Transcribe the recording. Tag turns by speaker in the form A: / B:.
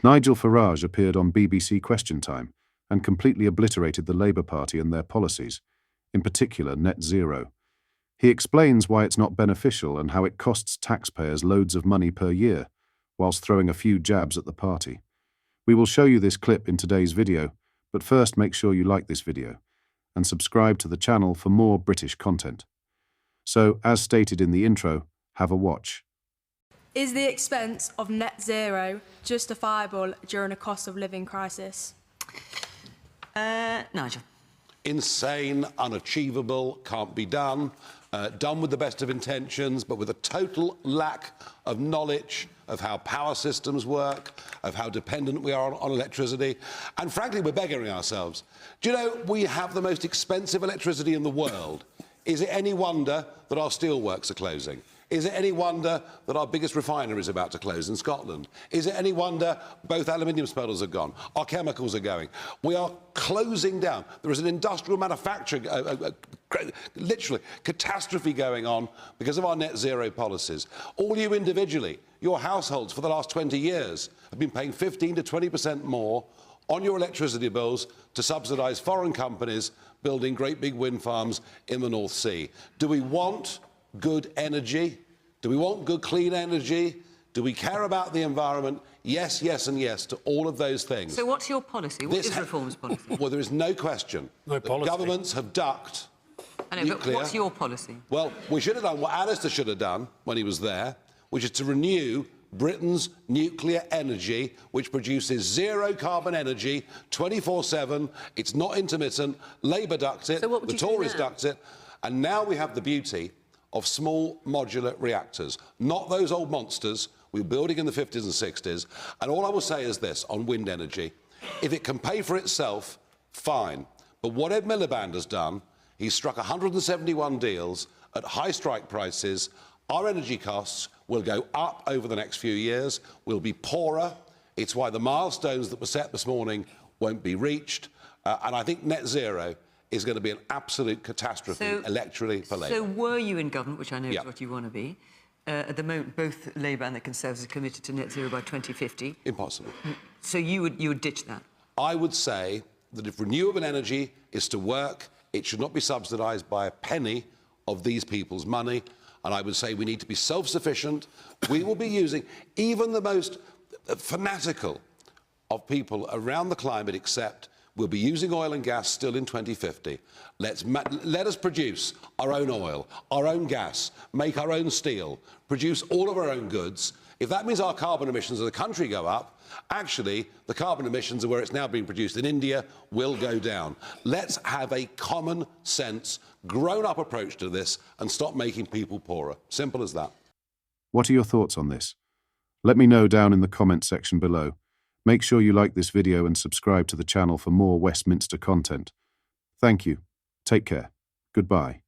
A: Nigel Farage appeared on BBC Question Time and completely obliterated the Labour Party and their policies, in particular net zero. He explains why it's not beneficial and how it costs taxpayers loads of money per year, whilst throwing a few jabs at the party. We will show you this clip in today's video, but first make sure you like this video and subscribe to the channel for more British content. So, as stated in the intro, have a watch.
B: Is the expense of net zero justifiable during a cost of living crisis?
C: Nigel.
D: Insane, unachievable, can't be done, done with the best of intentions, but with a total lack of knowledge of how power systems work, of how dependent we are on electricity. And frankly, we're beggaring ourselves. Do you know, we have the most expensive electricity in the world. Is it any wonder that our steelworks are closing? Is it any wonder that our biggest refinery is about to close in Scotland? Is it any wonder both aluminium smelters are gone? Our chemicals are going. We are closing down. There is an industrial manufacturing, literally, catastrophe going on because of our net zero policies. All you individually, your households for the last 20 years have been paying 15 to 20% more on your electricity bills to subsidise foreign companies building great big wind farms in the North Sea. Do we want good energy? Do we want good clean energy? Do we care about the environment? Yes, yes and yes to all of those things.
C: So what's your policy? What is Reform's policy?
D: Well, there is no question that governments have ducked nuclear.
C: But what's your policy?
D: Well, we should have done what Alistair should have done when he was there, which is to renew Britain's nuclear energy, which produces zero carbon energy 24/7. It's not intermittent. Labour ducked it.
C: So what would
D: the
C: you do
D: Tories
C: now?
D: ducked it. And now we have the beauty of small modular reactors, not those old monsters we were building in the 50s and 60s. And all I will say is this on wind energy. If it can pay for itself, fine. But what Ed Miliband has done, he's struck 171 deals at high strike prices. Our energy costs will go up over the next few years. We'll be poorer. It's why the milestones that were set this morning won't be reached. And I think net zero is going to be an absolute catastrophe electorally for Labour.
C: So were you in government, which I know is what you want to be, at the moment both Labour and the Conservatives are committed to net zero by 2050.
D: Impossible.
C: So you would ditch that?
D: I would say that if renewable energy is to work, it should not be subsidised by a penny of these people's money. And I would say we need to be self-sufficient. We will be using even the most fanatical of people around the climate accept we'll be using oil and gas still in 2050. Let us produce our own oil, our own gas, make our own steel, produce all of our own goods. If that means our carbon emissions as a country go up, actually, the carbon emissions of where it's now being produced in India will go down. Let's have a common sense, grown-up approach to this and stop making people poorer. Simple as that.
A: What are your thoughts on this? Let me know down in the comments section below. Make sure you like this video and subscribe to the channel for more Westminster content. Thank you. Take care. Goodbye.